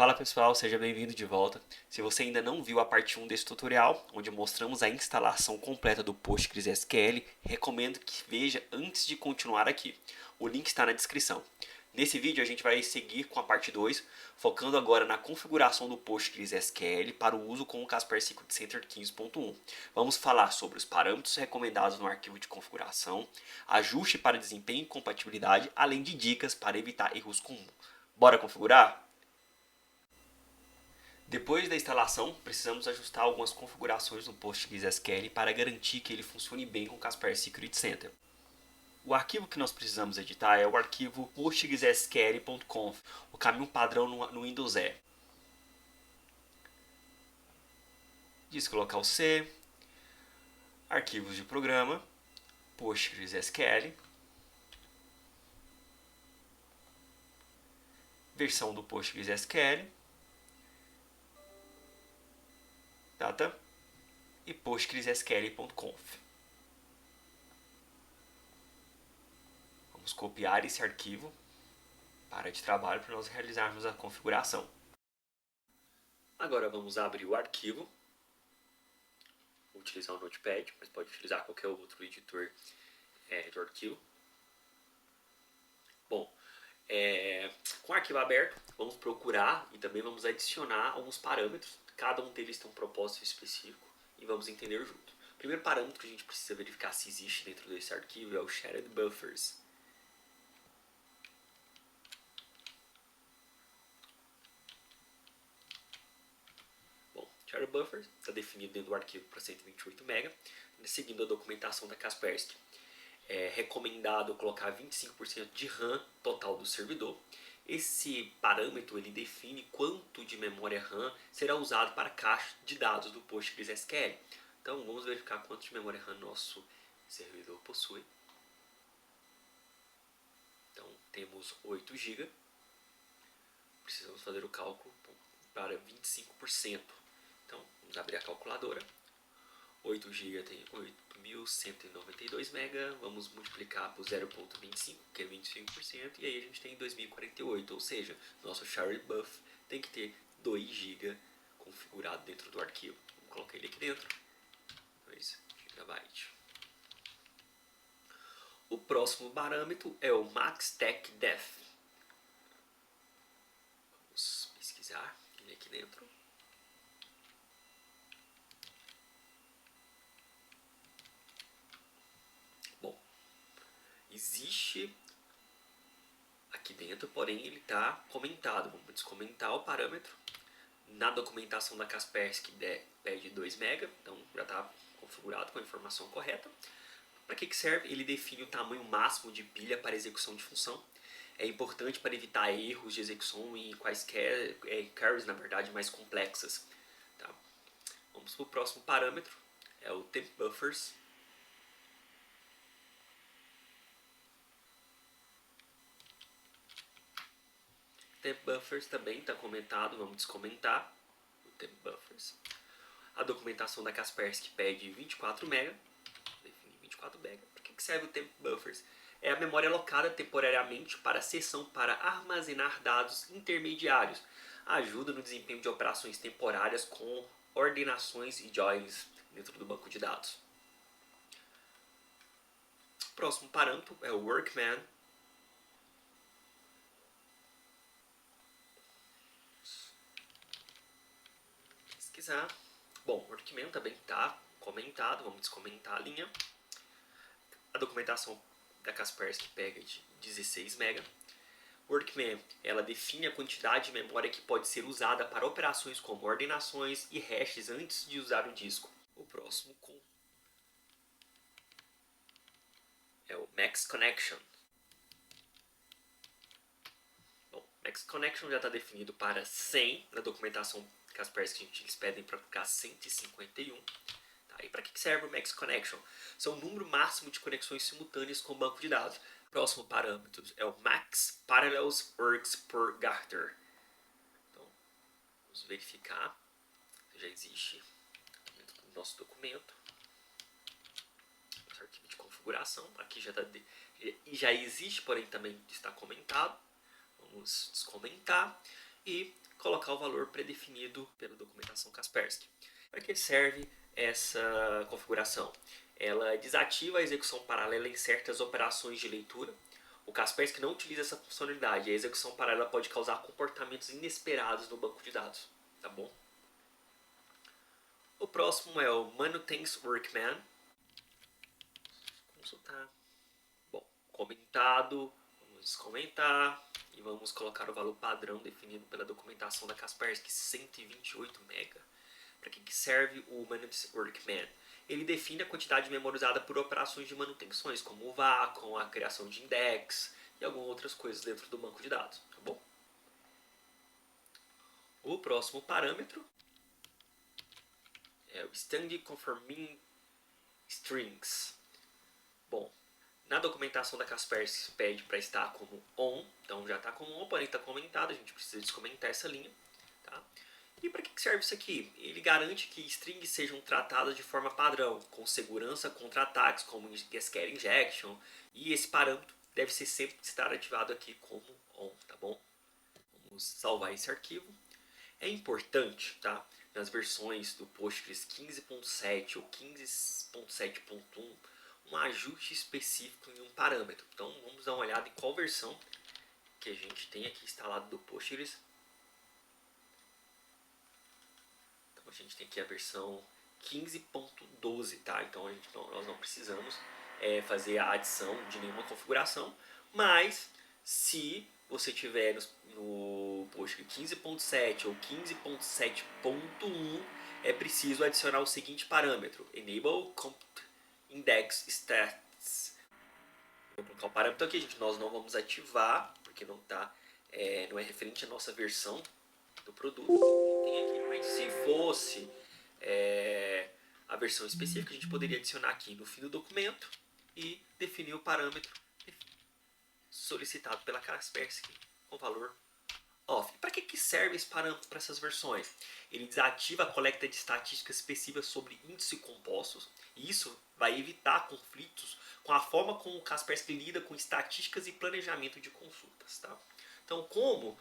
Fala pessoal, seja bem-vindo de volta. Se você ainda não viu a parte 1 desse tutorial, onde mostramos a instalação completa do PostgreSQL, recomendo que veja antes de continuar aqui. O link está na descrição. Nesse vídeo a gente vai seguir com a parte 2, focando agora na configuração do PostgreSQL para o uso com o Casper SQL Center 15.1. Vamos falar sobre os parâmetros recomendados no arquivo de configuração, ajuste para desempenho e compatibilidade, além de dicas para evitar erros comuns. Bora configurar? Depois da instalação, precisamos ajustar algumas configurações no PostgreSQL para garantir que ele funcione bem com o Casper Security Center. O arquivo que nós precisamos editar é o arquivo postgresql.conf, o caminho padrão no Windows é disco local C, arquivos de programa, PostgreSQL, versão do PostgreSQL, data e postgresql.conf. Vamos copiar esse arquivo para área de trabalho para nós realizarmos a configuração. Agora vamos abrir o arquivo. Vou utilizar o Notepad, mas pode utilizar qualquer outro editor de arquivo. Bom, com o arquivo aberto, vamos procurar e também vamos adicionar alguns parâmetros. Cada um deles tem um propósito específico e vamos entender junto. O primeiro parâmetro que a gente precisa verificar se existe dentro desse arquivo é o Shared Buffers. Bom, Shared Buffers está definido dentro do arquivo para 128 MB, seguindo a documentação da Kaspersky. É recomendado colocar 25% de RAM total do servidor. Esse parâmetro ele define quanto de memória RAM será usado para a caixa de dados do PostgreSQL. Então vamos verificar quanto de memória RAM nosso servidor possui. Então temos 8 GB. Precisamos fazer o cálculo para 25%. Então vamos abrir a calculadora. 8 GB tem 8.192 MB, vamos multiplicar por 0.25, que é 25%, e aí a gente tem 2048, ou seja, nosso shared buff tem que ter 2 GB configurado dentro do arquivo. Vamos colocar ele aqui dentro, 2 GB. O próximo parâmetro é o maxTechDef. Vamos pesquisar ele aqui dentro. Existe aqui dentro, porém ele está comentado. Vamos descomentar o parâmetro. Na documentação da Kaspersky pede 2 MB, então já está configurado com a informação correta. Para que serve? Ele define o tamanho máximo de pilha para execução de função. É importante para evitar erros de execução e quaisquer queries, na verdade, mais complexas. Tá? Vamos para o próximo parâmetro, é o temp buffers. Temp buffers também está comentado, vamos descomentar o temp buffers. A documentação da Kaspersky pede 24 MB, define 24 MB. Para que serve o temp buffers? É a memória alocada temporariamente para a seção para armazenar dados intermediários. Ajuda no desempenho de operações temporárias com ordenações e joins dentro do banco de dados. O próximo parâmetro é o workman. Bom, o workman também está comentado, vamos descomentar a linha. A documentação da Kaspersky pega de 16 MB. Workman, ela define a quantidade de memória que pode ser usada para operações como ordenações e hashes antes de usar o disco. O próximo é o Max Connection. Bom, Max Connection já está definido para 100 na documentação Kaspersky, eles pedem para colocar 151. Tá? E para que serve o Max Connection? São o número máximo de conexões simultâneas com o banco de dados. O próximo parâmetro é o Max Parallels Works per Garter. Então, vamos verificar se já existe dentro do nosso documento. Nosso arquivo de configuração. Aqui já existe, porém também está comentado. Vamos descomentar e colocar o valor predefinido pela documentação Kaspersky. Para que serve essa configuração? Ela desativa a execução paralela em certas operações de leitura. O Kaspersky não utiliza essa funcionalidade. A execução paralela pode causar comportamentos inesperados no banco de dados, tá bom? O próximo é o Manutense Workman. Consultar. Bom, comentado. Vamos comentar e vamos colocar o valor padrão definido pela documentação da Kaspersky, 128 MB. Para que serve o Manutense Workman? Ele define a quantidade de memória usada por operações de manutenções, como o vácuo, a criação de index e algumas outras coisas dentro do banco de dados, tá bom? O próximo parâmetro é o Standing Conforming Strings. Bom, na documentação da Kaspersky pede para estar como on, então já está como on, porém está comentado, a gente precisa descomentar essa linha, tá? E para que serve isso aqui? Ele garante que strings sejam tratadas de forma padrão, com segurança contra ataques como SQL injection, e esse parâmetro deve sempre estar ativado aqui como on, tá bom? Vamos salvar esse arquivo. É importante, tá? Nas versões do Postgres 15.7 ou 15.7.1, um ajuste específico em um parâmetro. Então vamos dar uma olhada em qual versão que a gente tem aqui instalado do Postgres. A gente tem aqui a versão 15.12, tá? Então nós não precisamos fazer a adição de nenhuma configuração, mas se você tiver no Postgres 15.7 ou 15.7.1, é preciso adicionar o seguinte parâmetro: Enable Comp Index Stats. Vou colocar o parâmetro aqui, gente. Nós não vamos ativar, porque não é referente à nossa versão do produto. Tem aqui, mas se fosse a versão específica, a gente poderia adicionar aqui no fim do documento e definir o parâmetro solicitado pela Kaspersky com valor off. Para que serve esse parâmetro para essas versões? Ele desativa a coleta de estatísticas específicas sobre índices compostos, e isso vai evitar conflitos com a forma como o Kaspersky lida com estatísticas e planejamento de consultas, tá? Então, como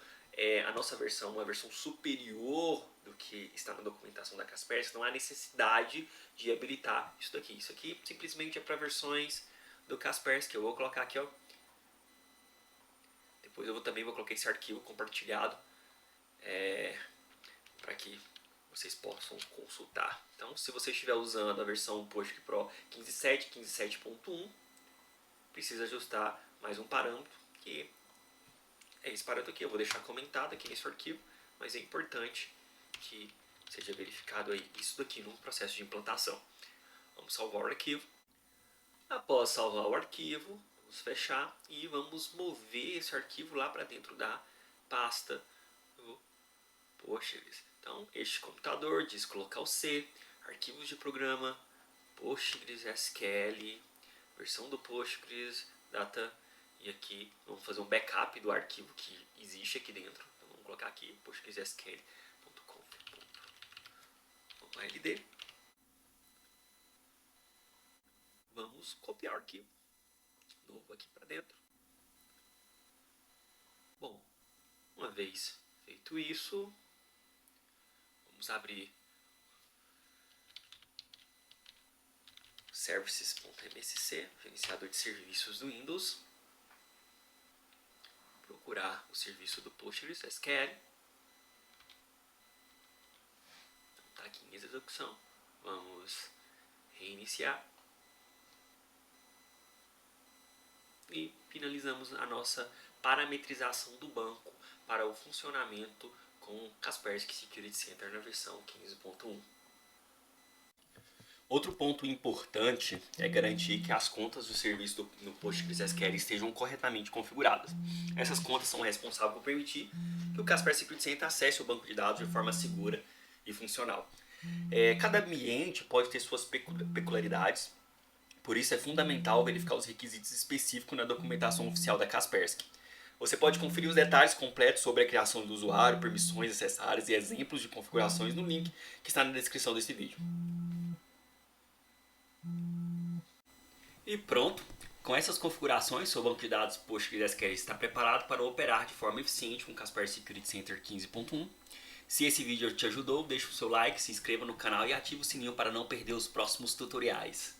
a nossa versão é uma versão superior do que está na documentação da Kaspersky, não há necessidade de habilitar isso daqui. Isso aqui simplesmente é para versões do Kaspersky. Eu vou colocar aqui, ó. Depois eu também vou colocar esse arquivo compartilhado para que vocês possam consultar. Então, se você estiver usando a versão Postgres Pro 15.7, 15.7.1, precisa ajustar mais um parâmetro, que é esse parâmetro aqui. Eu vou deixar comentado aqui nesse arquivo, mas é importante que seja verificado aí isso daqui no processo de implantação. Vamos salvar o arquivo. Após salvar o arquivo, vamos fechar e vamos mover esse arquivo lá para dentro da pasta do Postgres. Então, este computador diz colocar o C, arquivos de programa, Postgres SQL, versão do Postgres, data, e aqui vamos fazer um backup do arquivo que existe aqui dentro. Então, vamos colocar aqui postgresql.conf.ld. Vamos copiar o arquivo novo aqui para dentro. Bom, uma vez feito isso, vamos abrir services.msc, gerenciador de serviços do Windows, procurar o serviço do Postgres SQL. Está aqui em execução. Vamos reiniciar. E finalizamos a nossa parametrização do banco para o funcionamento com Kaspersky Security Center na versão 15.1. Outro ponto importante é garantir que as contas do serviço no Postgres SQL estejam corretamente configuradas. Essas contas são responsáveis por permitir que o Kaspersky Security Center acesse o banco de dados de forma segura e funcional. Cada ambiente pode ter suas peculiaridades, por isso é fundamental verificar os requisitos específicos na documentação oficial da Kaspersky. Você pode conferir os detalhes completos sobre a criação do usuário, permissões necessárias e exemplos de configurações no link que está na descrição desse vídeo. E pronto, Com essas configurações, seu banco de dados PostgreSQL está preparado para operar de forma eficiente com Kaspersky Security Center 15.1. Se esse vídeo te ajudou, deixe o seu like, se inscreva no canal e ative o sininho para não perder os próximos tutoriais.